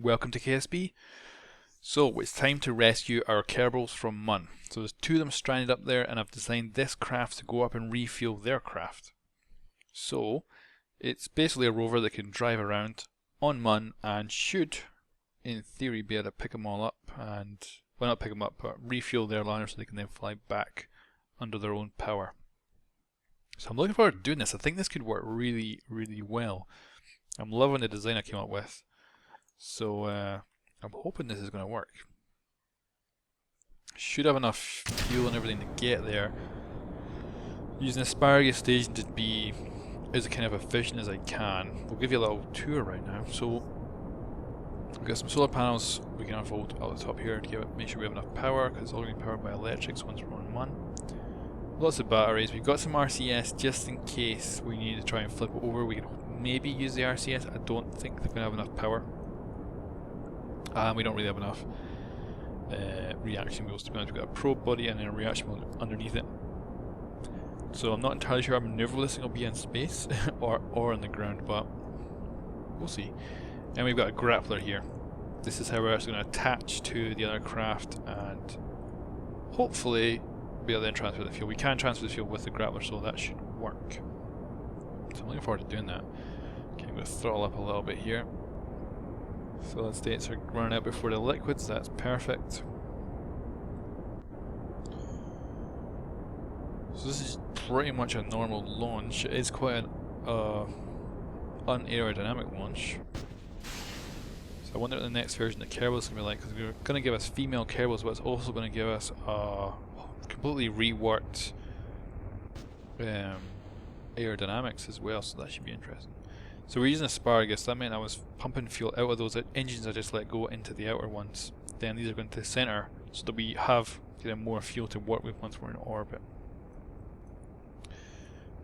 Welcome to KSB. So it's time to rescue our Kerbals from Mun. So there's two of them stranded up there, and I've designed this craft to go up and refuel their craft. So it's basically a rover that can drive around on Mun and should, in theory, be able to pick them all up and, well, not pick them up, but refuel their liner so they can then fly back under their own power. So I'm looking forward to doing this. I think this could work really, really well. I'm loving the design I came up with. So I'm hoping this is going to work. Should have enough fuel and everything to get there. Using asparagus station to be as kind of efficient as I can. We'll give you a little tour right now. So we've got some solar panels we can unfold out the top here to make sure we have enough power, because it's all going to be powered by electrics once we're on one. Lots of batteries. We've got some RCS just in case we need to try and flip it over. We can maybe use the RCS. I don't think they're going to have enough power. We don't really have enough reaction wheels to be honest. We've got a probe body and then a reaction wheel underneath it. So I'm not entirely sure how maneuverable this thing will be in space or on the ground, but we'll see. And we've got a grappler here. This is how we're actually going to attach to the other craft and hopefully be able to then transfer the fuel. We can transfer the fuel with the grappler, so that should work. So I'm looking forward to doing that. Okay, I'm going to throttle up a little bit here. Solid states are running out before the liquids, that's perfect. So this is pretty much a normal launch. It is quite an unaerodynamic launch. So I wonder what the next version of Kerbal is going to be like, because we're going to give us female Kerbals, but it's also going to give us a completely reworked aerodynamics as well, so that should be interesting. So we're using asparagus. That meant I was pumping fuel out of those engines I just let go into the outer ones. Then these are going to the center, so that we have more fuel to work with once we're in orbit.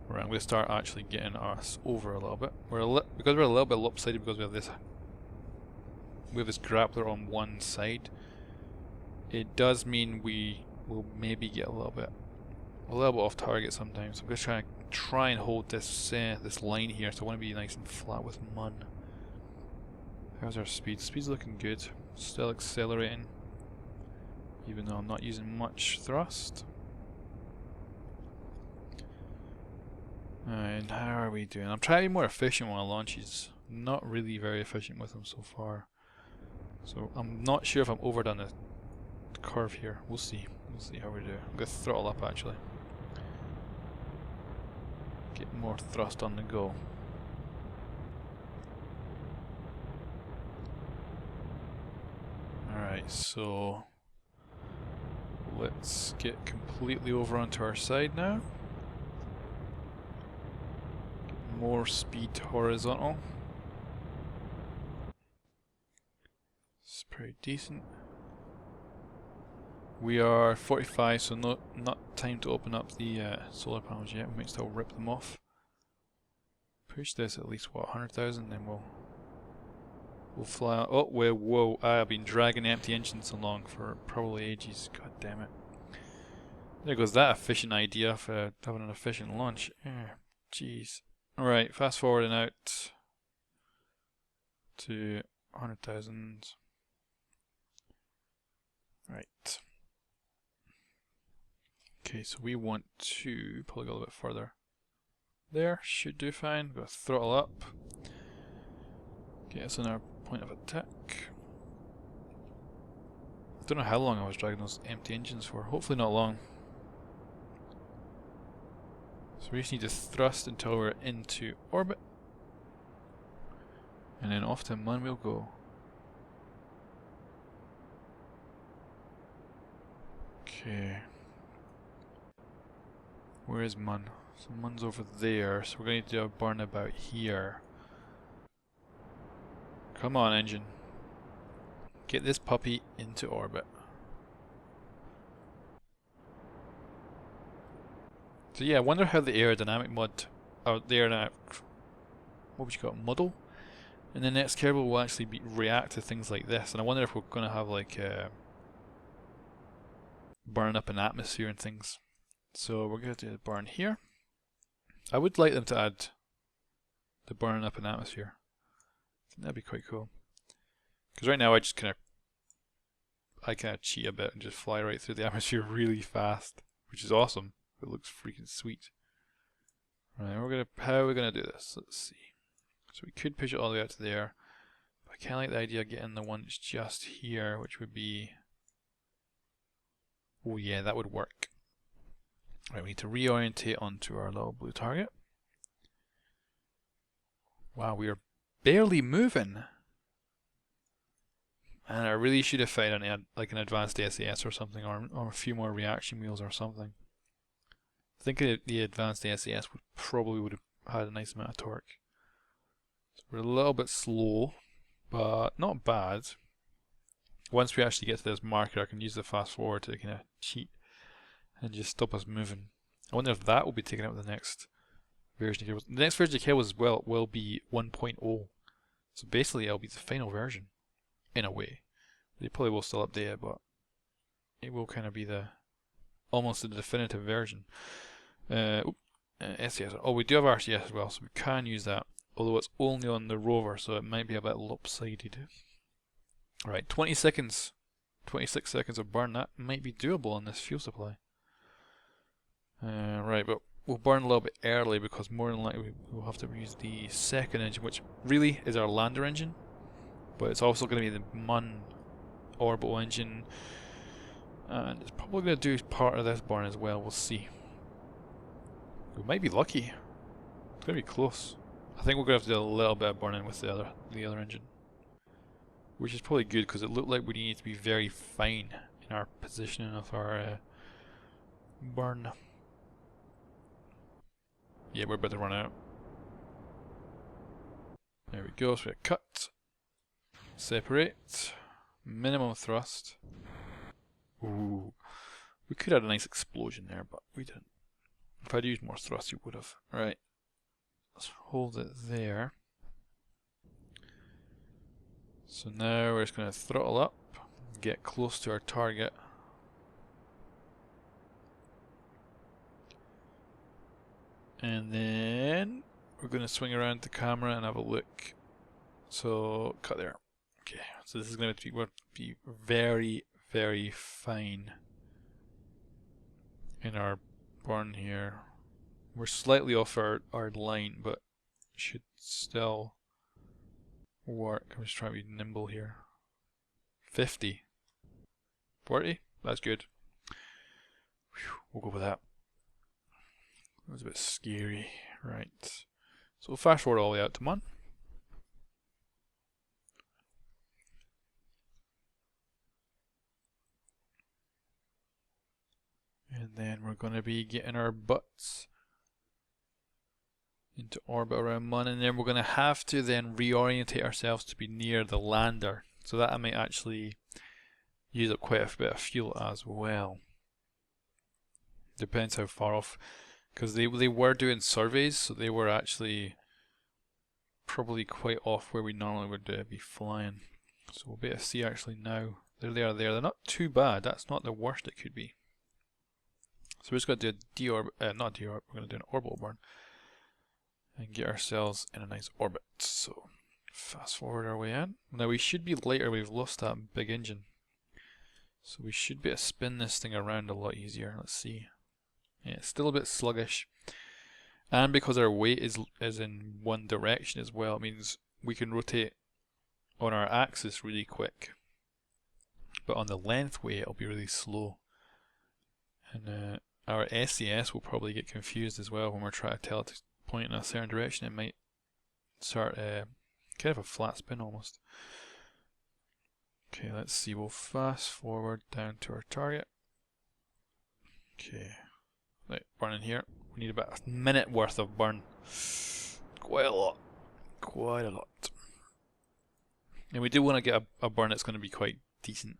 Right, I'm going to start actually getting us over a little bit. Because we're a little bit lopsided because we have this grappler on one side. It does mean we will maybe get a little bit off target sometimes. I'm going to try and hold this this line here, so I want to be nice and flat with Mun. How's our speed? Speed's looking good. Still accelerating, even though I'm not using much thrust. And how are we doing? I'm trying to be more efficient when I launch these. Not really very efficient with them so far. So I'm not sure if I'm overdone the curve here. We'll see. We'll see how we do. I'm going to throttle up actually. Get more thrust on the go. Alright, so let's get completely over onto our side now. Get more speed horizontal. It's pretty decent. We are 45, so not time to open up the solar panels yet. We might still rip them off. Push this at least, what, 100,000, then we'll fly out. Oh, well, whoa, I've been dragging empty engines along for probably ages. God damn it. There goes that efficient idea for having an efficient launch. Jeez. Alright, fast forwarding out to 100,000. Right. Okay, so we want to probably go a little bit further. There, should do fine. Go throttle up. Get us on our point of attack. I don't know how long I was dragging those empty engines for. Hopefully not long. So we just need to thrust until we're into orbit. And then off to Mun we'll go. Okay. Where is Mun? So Mun's over there, so we're going to do a burn about here. Come on, engine. Get this puppy into orbit. So yeah, I wonder how the aerodynamic mod, or the aerodynamic, what would you call it, model? And the next Kerbal will actually react to things like this, and I wonder if we're going to have like burn up an atmosphere and things. So we're going to do the burn here. I would like them to add the burning up an atmosphere. I think that'd be quite cool. Because right now I kind of cheat a bit and just fly right through the atmosphere really fast, which is awesome. It looks freaking sweet. Right, how are we gonna do this? Let's see. So we could push it all the way out to there. But I kind of like the idea of getting the one that's just here, which would be... Oh yeah, that would work. Right, we need to reorientate onto our little blue target. Wow, we are barely moving. And I really should have found like an advanced SAS or something, or a few more reaction wheels or something. I think the advanced SAS would have had a nice amount of torque. So we're a little bit slow, but not bad. Once we actually get to this marker, I can use the fast forward to kind of cheat and just stop us moving. I wonder if that will be taken out with the next version of Kerbal. The next version of Kerbal as well will be 1.0. So basically it'll be the final version, in a way. They probably will still update it, but it will kind of be almost the definitive version. SCS. Oh, we do have RCS as well, so we can use that. Although it's only on the rover, so it might be a bit lopsided. Right, 20 seconds. 26 seconds of burn. That might be doable on this fuel supply. Right, but we'll burn a little bit early because more than likely we'll have to use the second engine, which really is our lander engine. But it's also going to be the MUN orbital engine. And it's probably going to do part of this burn as well. We'll see. We might be lucky. It's going to be close. I think we're going to have to do a little bit of burning with the other engine. Which is probably good because it looked like we need to be very fine in our positioning of our burn. Yeah, we're about to run out. There we go, so we cut. Separate. Minimum thrust. Ooh. We could have had a nice explosion there, but we didn't. If I'd used more thrust, you would have. Right. Let's hold it there. So now we're just going to throttle up, get close to our target. And then we're going to swing around the camera and have a look. So, cut there. Okay, so this is going to be very, very fine in our burn here. We're slightly off our line, but should still work. I'm just trying to be nimble here. 50. 40? That's good. Whew, we'll go with that. That was a bit scary. Right. So we'll fast forward all the way out to MUN. And then we're going to be getting our butts into orbit around MUN, and then we're going to have to then reorientate ourselves to be near the lander. So that I might actually use up quite a bit of fuel as well. Depends how far off, because they were doing surveys, so they were actually probably quite off where we normally would be flying. So we'll be able to see actually now. There they are there. They're not too bad. That's not the worst it could be. So we're just going to do a not deorb, we're going to do an orbital burn and get ourselves in a nice orbit. So fast forward our way in. Now we should be later, we've lost that big engine. So we should be able to spin this thing around a lot easier. Let's see. Yeah, it's still a bit sluggish. And because our weight is in one direction as well, it means we can rotate on our axis really quick. But on the length way it'll be really slow. And our SCS will probably get confused as well when we're trying to tell it to point in a certain direction. It might start kind of a flat spin almost. Okay, let's see. We'll fast forward down to our target. Okay, right, burning here. We need about a minute worth of burn. Quite a lot. Quite a lot. And we do want to get a burn that's going to be quite decent.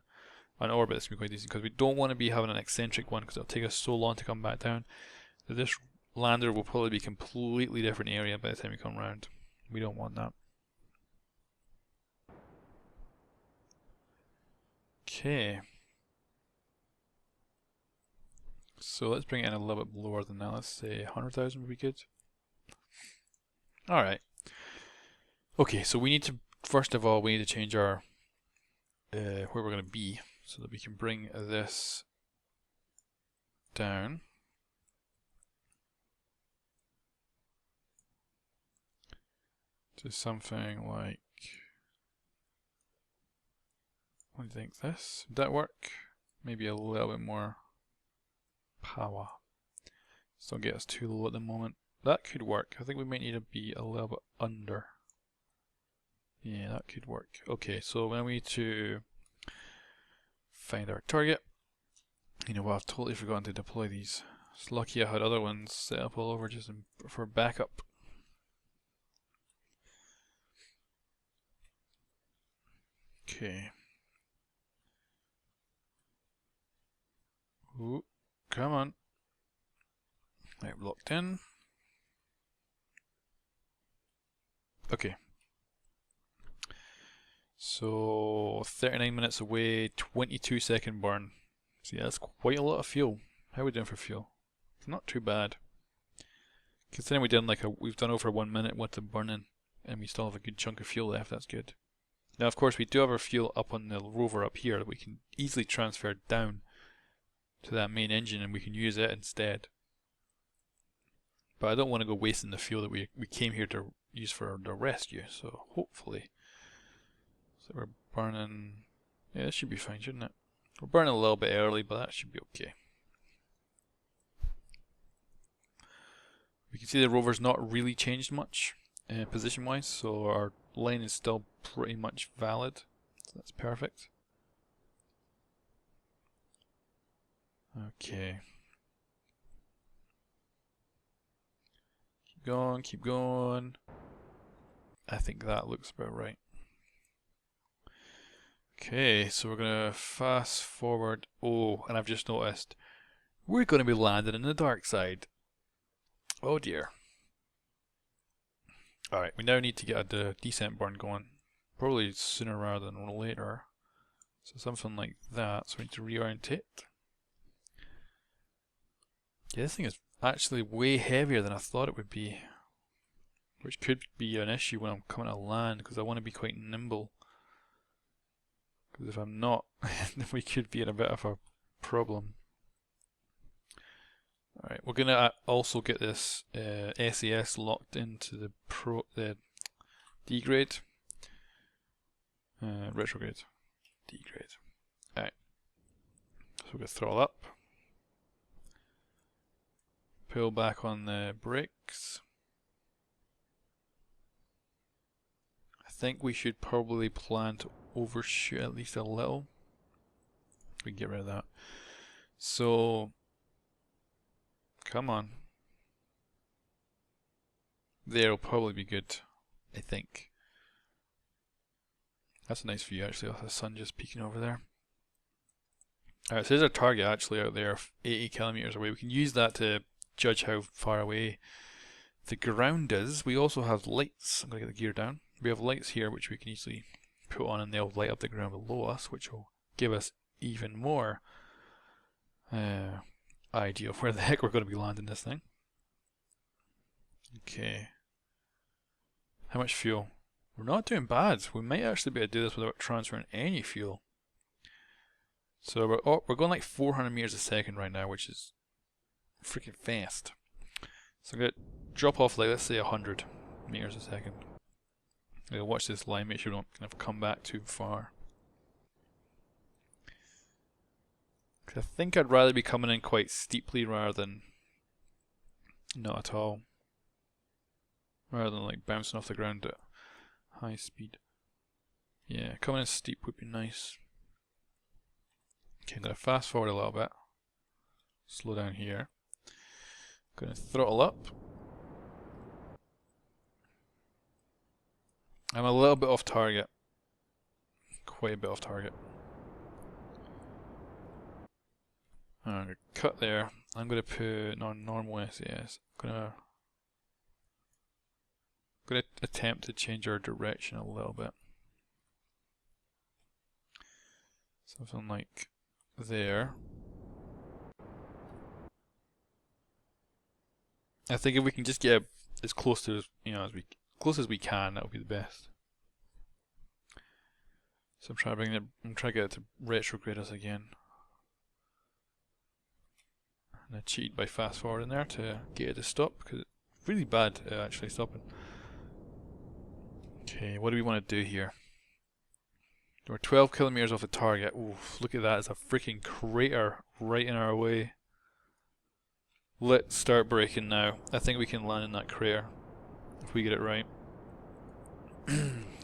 An orbit that's going to be quite decent, because we don't want to be having an eccentric one, because it'll take us so long to come back down. So this lander will probably be a completely different area by the time we come around. We don't want that. Okay. So let's bring it in a little bit lower than that. Let's say 100,000 would be good. Alright. Okay, so we need to, first of all, we need to change our where we're going to be, so that we can bring this down. To something like, what do you think, this? Would that work? Maybe a little bit more power. Still get us too low at the moment. That could work. I think we might need to be a little bit under. Yeah, that could work. Okay, so now we need to find our target. You know what, I've totally forgotten to deploy these. It's lucky I had other ones set up all over just for backup. Okay. Ooh, come on. Right, locked in. Okay. So 39 minutes away, 22-second burn. See, that's quite a lot of fuel. How are we doing for fuel? It's not too bad. Considering we've done over 1 minute worth of burning, and we still have a good chunk of fuel left. That's good. Now, of course, we do have our fuel up on the rover up here that we can easily transfer down to that main engine, and we can use it instead. But I don't want to go wasting the fuel that we came here to use for the rescue. So hopefully, we're burning. Yeah, this should be fine, shouldn't it? We're burning a little bit early, but that should be okay. We can see the rover's not really changed much position-wise, so our line is still pretty much valid. So that's perfect. Okay. Keep going, keep going. I think that looks about right. Okay, so we're gonna fast forward. Oh, and I've just noticed we're gonna be landing in the dark side. Oh dear. Alright, we now need to get a descent burn going. Probably sooner rather than later. So something like that. So we need to reorientate. Yeah, this thing is actually way heavier than I thought it would be. Which could be an issue when I'm coming to land, because I want to be quite nimble. Because if I'm not, we could be in a bit of a problem. Alright, we're going to also get this SAS locked into the D grade. Retrograde. D grade. Alright. So we're going to throttle up. Pull back on the brakes. I think we should probably plan to overshoot at least a little. We can get rid of that. So, come on. There'll probably be good, I think. That's a nice view actually of the sun just peeking over there. Alright, so there's our target actually out there, 80 kilometers away. We can use that to judge how far away the ground is. We also have lights. I'm going to get the gear down. We have lights here which we can easily put on, and they'll light up the ground below us, which will give us even more idea of where the heck we're going to be landing this thing. Okay. How much fuel? We're not doing bad. We might actually be able to do this without transferring any fuel. So we're going like 400 meters a second right now, which is freaking fast. So I'm going to drop off like, let's say 100 meters a second. I'm going to watch this line, make sure we don't kind of come back too far. I think I'd rather be coming in quite steeply rather than not at all. Rather than like bouncing off the ground at high speed. Yeah, coming in steep would be nice. Okay, I'm going to fast forward a little bit. Slow down here. Going to throttle up. I'm a little bit off target. Quite a bit off target. I'm going to cut there. I'm going to put normal SAS. I'm going to attempt to change our direction a little bit. Something like there. I think if we can just get as close to close as we can, that would be the best. So I'm trying to get it to retrograde us again. And I cheated by fast forwarding there to get it to stop, because it's really bad at actually stopping. Okay, what do we want to do here? We're 12 kilometers off the target. Oof, look at that, it's a freaking crater right in our way. Let's start braking now. I think we can land in that crater if we get it right.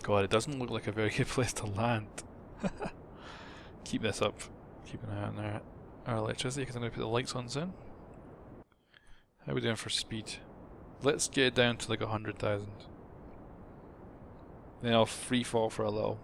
God, it doesn't look like a very good place to land. Keep this up. Keep an eye on our electricity, because I'm going to put the lights on soon. How are we doing for speed? Let's get it down to like 100,000. Then I'll free fall for a little.